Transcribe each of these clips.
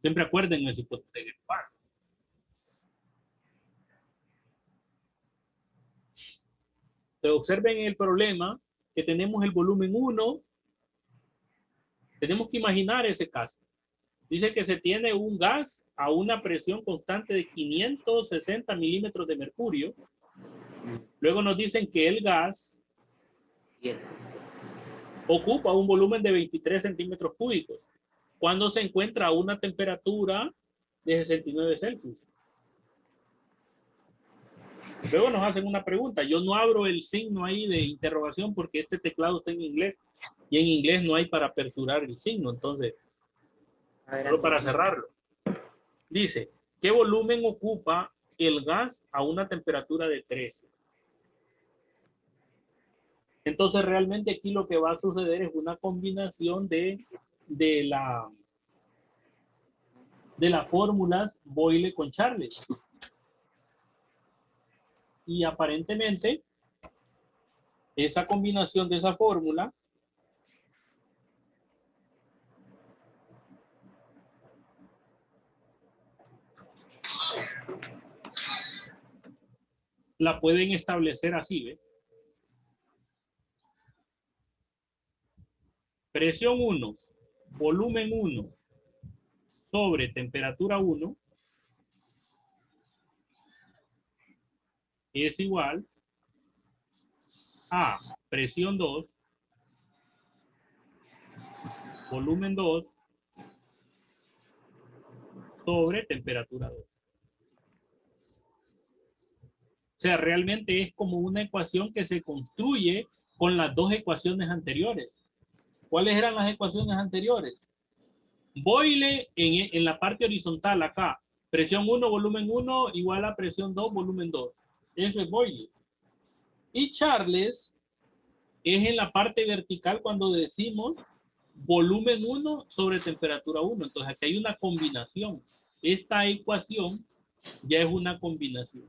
Siempre acuerden el hipotético. Entonces, observen el problema que tenemos el volumen 1. Tenemos que imaginar ese caso. Dice que se tiene un gas a una presión constante de 560 milímetros de mercurio. Luego nos dicen que el gas ocupa un volumen de 23 centímetros cúbicos cuando se encuentra a una temperatura de 69 Celsius. Luego nos hacen una pregunta. Yo no abro el signo ahí de interrogación porque este teclado está en inglés y en inglés no hay para aperturar el signo. Entonces, solo para cerrarlo. Dice, ¿qué volumen ocupa el gas a una temperatura de 13? Entonces, realmente aquí lo que va a suceder es una combinación de las fórmulas Boyle con Charles. Y aparentemente, esa combinación de esa fórmula la pueden establecer así, ¿ve? Presión 1, volumen 1 sobre temperatura 1 es igual a presión 2, volumen 2 sobre temperatura 2. O sea, realmente es como una ecuación que se construye con las dos ecuaciones anteriores. ¿Cuáles eran las ecuaciones anteriores? Boyle en la parte horizontal acá. Presión 1, volumen 1 igual a presión 2, volumen 2. Eso es Boyle. Y Charles es en la parte vertical cuando decimos volumen 1 sobre temperatura 1. Entonces aquí hay una combinación. Esta ecuación ya es una combinación.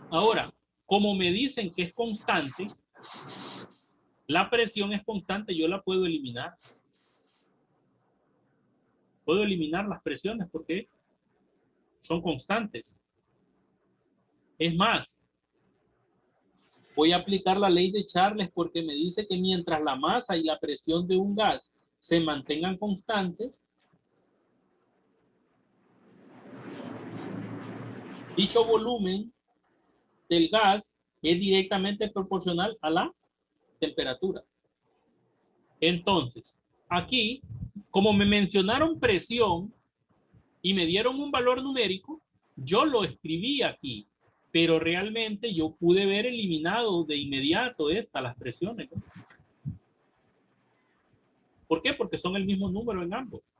Ahora, como me dicen que es constante, la presión es constante, yo la puedo eliminar. Puedo eliminar las presiones porque son constantes. Es más, voy a aplicar la ley de Charles porque me dice que mientras la masa y la presión de un gas se mantengan constantes, dicho volumen del gas es directamente proporcional a la temperatura. Entonces, aquí, como me mencionaron presión y me dieron un valor numérico, yo lo escribí aquí, pero realmente yo pude ver eliminado de inmediato las presiones, ¿no? ¿Por qué? Porque son el mismo número en ambos.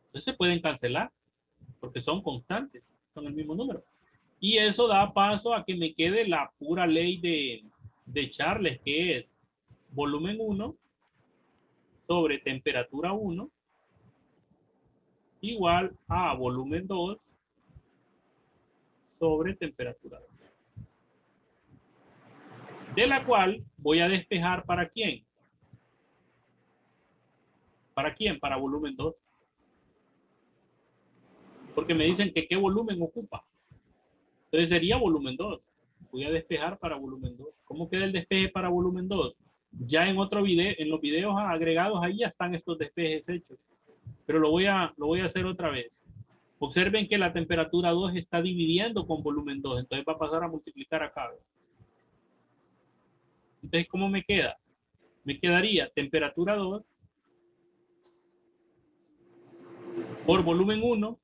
Entonces se pueden cancelar porque son constantes, son el mismo número. Y eso da paso a que me quede la pura ley de Charles, que es volumen 1 sobre temperatura 1 igual a volumen 2 sobre temperatura 2. De la cual voy a despejar ¿para quién? ¿Para quién? Para volumen 2. Porque me dicen que qué volumen ocupa. Entonces sería volumen 2. Voy a despejar para volumen 2. ¿Cómo queda el despeje para volumen 2? Ya en otro video, en los videos agregados, ahí ya están estos despejes hechos. Pero lo voy a hacer otra vez. Observen que la temperatura 2 está dividiendo con volumen 2. Entonces va a pasar a multiplicar acá. Entonces, ¿cómo me queda? Me quedaría temperatura 2 por volumen 1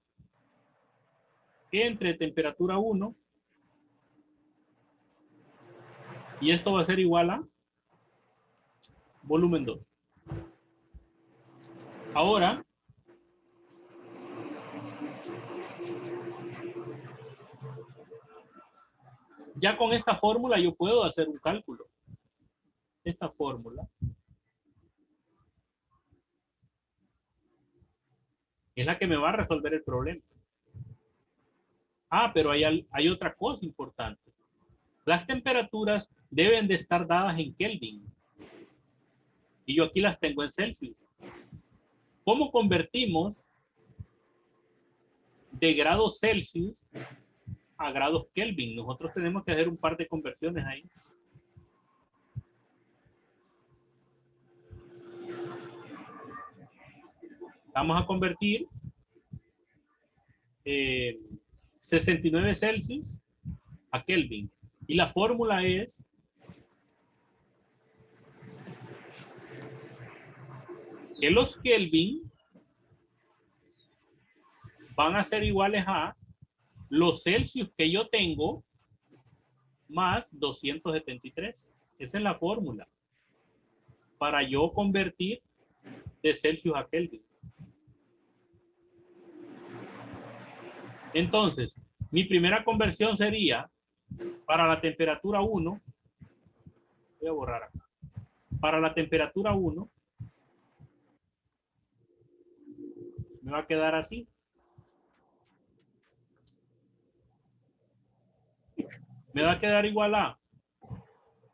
entre temperatura 1 y esto va a ser igual a volumen 2. Ahora, ya con esta fórmula yo puedo hacer un cálculo. Esta fórmula es la que me va a resolver el problema. Ah, pero hay otra cosa importante. Las temperaturas deben de estar dadas en Kelvin. Y yo aquí las tengo en Celsius. ¿Cómo convertimos de grados Celsius a grados Kelvin? Nosotros tenemos que hacer un par de conversiones ahí. Vamos a convertir 69 Celsius a Kelvin. Y la fórmula es que los Kelvin van a ser iguales a los Celsius que yo tengo más 273. Esa es la fórmula para yo convertir de Celsius a Kelvin. Entonces, mi primera conversión sería para la temperatura 1. Voy a borrar acá. Para la temperatura 1 me va a quedar así. Me va a quedar igual a,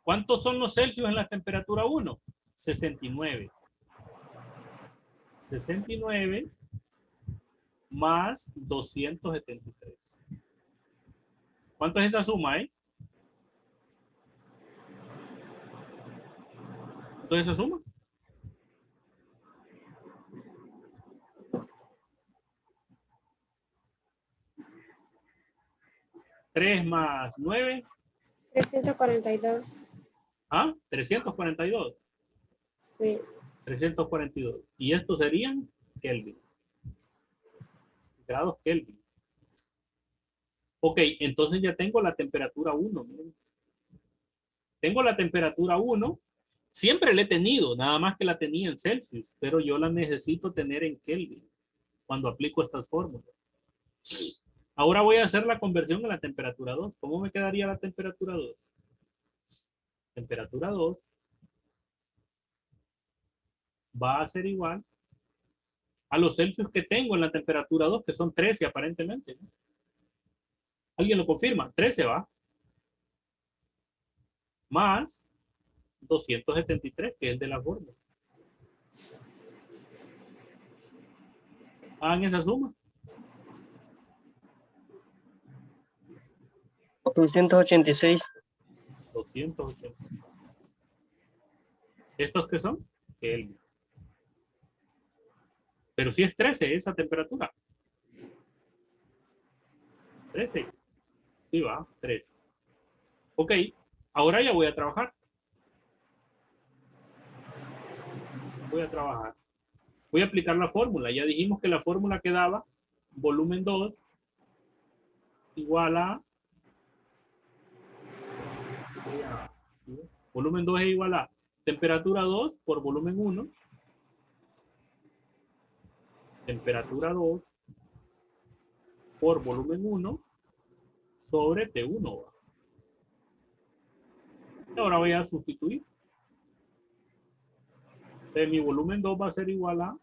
¿cuántos son los Celsius en la temperatura 1? 69. 69 más 273. ¿Cuánto es esa suma, ¿Cuánto es esa suma? ¿3 más 9? 342. ¿Ah? 342. Sí. 342. Y estos serían Kelvin. Grados Kelvin. Ok, entonces ya tengo la temperatura 1. Miren. Tengo la temperatura 1. Siempre la he tenido, nada más que la tenía en Celsius, pero yo la necesito tener en Kelvin cuando aplico estas fórmulas. Ahora voy a hacer la conversión a la temperatura 2. ¿Cómo me quedaría la temperatura 2? Temperatura 2 va a ser igual a los Celsius que tengo en la temperatura 2, que son 13 aparentemente, ¿no? ¿Alguien lo confirma? 13 va. Más 273, que es de la fórmula. Hagan esa suma. 286. 280. ¿Estos qué son? Kelvin. Pero si es 13 esa temperatura. 13. Sí va, 13. Ok, ahora ya voy a trabajar. Voy a trabajar. Voy a aplicar la fórmula. Ya dijimos que la fórmula quedaba volumen 2 igual a... Volumen 2 es igual a temperatura 2 por volumen 1. Temperatura 2 por volumen 1 sobre T1. Ahora voy a sustituir. Entonces, mi volumen 2 va a ser igual a...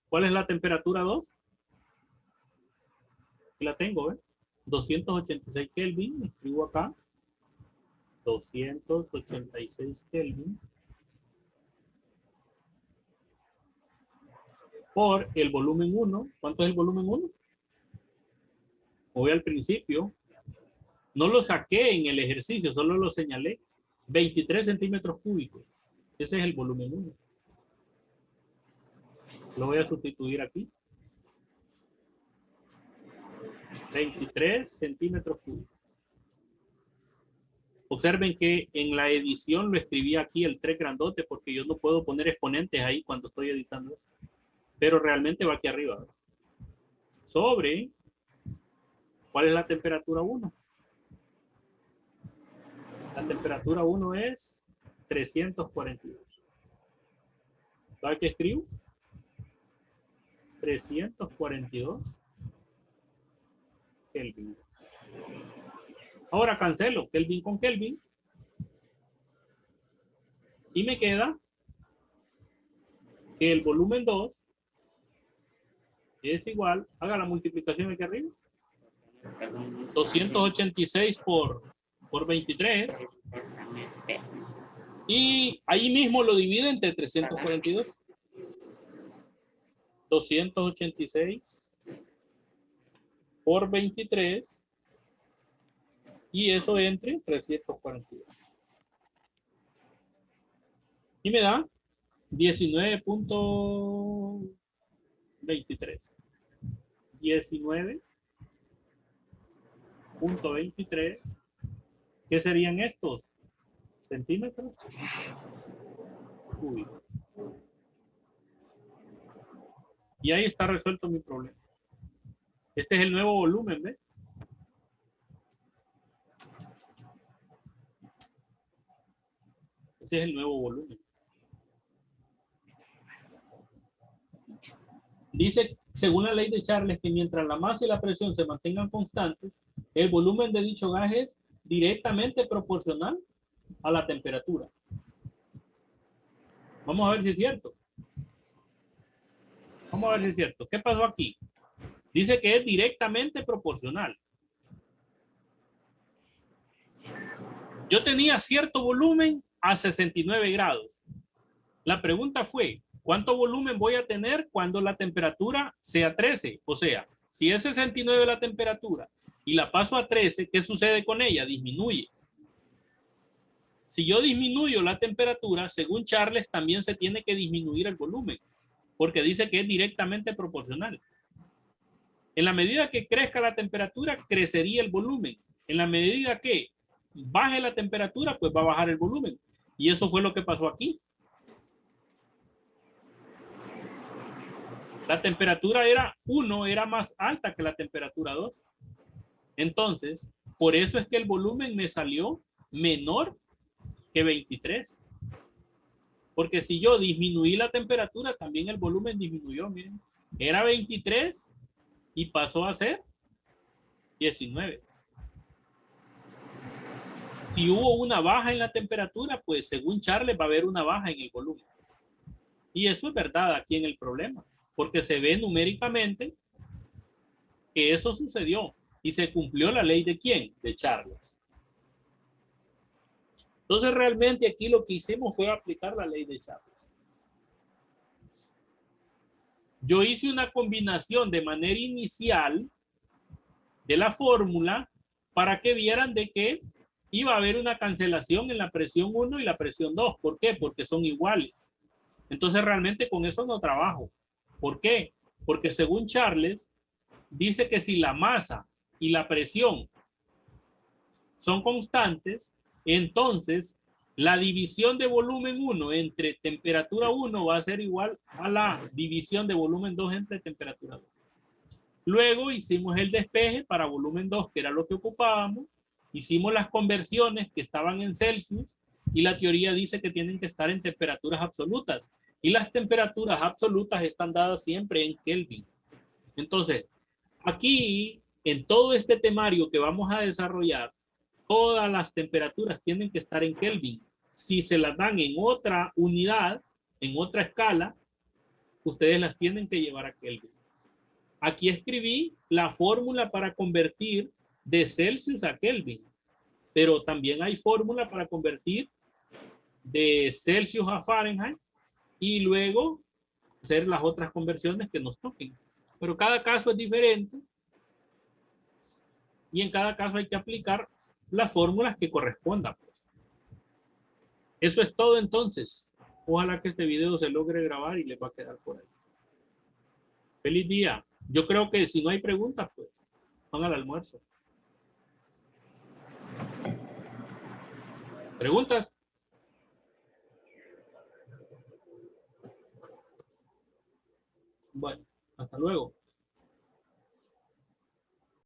¿Cuál es la temperatura 2? Aquí la tengo, 286 Kelvin. Escribo acá. 286 Kelvin. Por el volumen 1. ¿Cuánto es el volumen 1? Voy al principio. No lo saqué en el ejercicio, solo lo señalé. 23 centímetros cúbicos. Ese es el volumen 1. Lo voy a sustituir aquí. 23 centímetros cúbicos. Observen que en la edición lo escribí aquí el 3 grandote porque yo no puedo poner exponentes ahí cuando estoy editando eso. Pero realmente va aquí arriba, ¿verdad? Sobre, ¿cuál es la temperatura 1? La temperatura 1 es 342. ¿Sabes qué escribo? 342 Kelvin. Ahora cancelo Kelvin con Kelvin. Y me queda que el volumen 2 es igual, haga la multiplicación aquí arriba. 286 por 23. Y ahí mismo lo divide entre 342. 286 por 23. Y eso entre 342. Y me da 19.23. 19.23. ¿Qué serían estos? ¿Centímetros? Uy. Y ahí está resuelto mi problema. Este es el nuevo volumen, ¿ves? Ese es el nuevo volumen. Dice, según la ley de Charles, que mientras la masa y la presión se mantengan constantes, el volumen de dicho gas es directamente proporcional a la temperatura. Vamos a ver si es cierto. Vamos a ver si es cierto. ¿Qué pasó aquí? Dice que es directamente proporcional. Yo tenía cierto volumen a 69 grados. La pregunta fue, ¿cuánto volumen voy a tener cuando la temperatura sea 13? O sea, si es 69 la temperatura y la paso a 13, ¿qué sucede con ella? Disminuye. Si yo disminuyo la temperatura, según Charles, también se tiene que disminuir el volumen, porque dice que es directamente proporcional. En la medida que crezca la temperatura, crecería el volumen. En la medida que baje la temperatura, pues va a bajar el volumen. Y eso fue lo que pasó aquí. La temperatura era 1, era más alta que la temperatura 2. Entonces, por eso es que el volumen me salió menor que 23. Porque si yo disminuí la temperatura, también el volumen disminuyó. Miren, era 23 y pasó a ser 19. Si hubo una baja en la temperatura, pues según Charles va a haber una baja en el volumen. Y eso es verdad aquí en el problema, porque se ve numéricamente que eso sucedió y se cumplió la ley de ¿quién? De Charles. Entonces realmente aquí lo que hicimos fue aplicar la ley de Charles. Yo hice una combinación de manera inicial de la fórmula para que vieran de que iba a haber una cancelación en la presión 1 y la presión 2. ¿Por qué? Porque son iguales. Entonces realmente con eso no trabajo. ¿Por qué? Porque según Charles, dice que si la masa y la presión son constantes, entonces la división de volumen 1 entre temperatura 1 va a ser igual a la división de volumen 2 entre temperatura 2. Luego hicimos el despeje para volumen 2, que era lo que ocupábamos. Hicimos las conversiones que estaban en Celsius y la teoría dice que tienen que estar en temperaturas absolutas. Y las temperaturas absolutas están dadas siempre en Kelvin. Entonces, aquí, en todo este temario que vamos a desarrollar, todas las temperaturas tienen que estar en Kelvin. Si se las dan en otra unidad, en otra escala, ustedes las tienen que llevar a Kelvin. Aquí escribí la fórmula para convertir de Celsius a Kelvin, pero también hay fórmula para convertir de Celsius a Fahrenheit y luego hacer las otras conversiones que nos toquen. Pero cada caso es diferente y en cada caso hay que aplicar las fórmulas que correspondan. Pues. Eso es todo entonces. Ojalá que este video se logre grabar y les va a quedar por ahí. Feliz día. Yo creo que si no hay preguntas, pues van al almuerzo. ¿Preguntas? Bueno, hasta luego.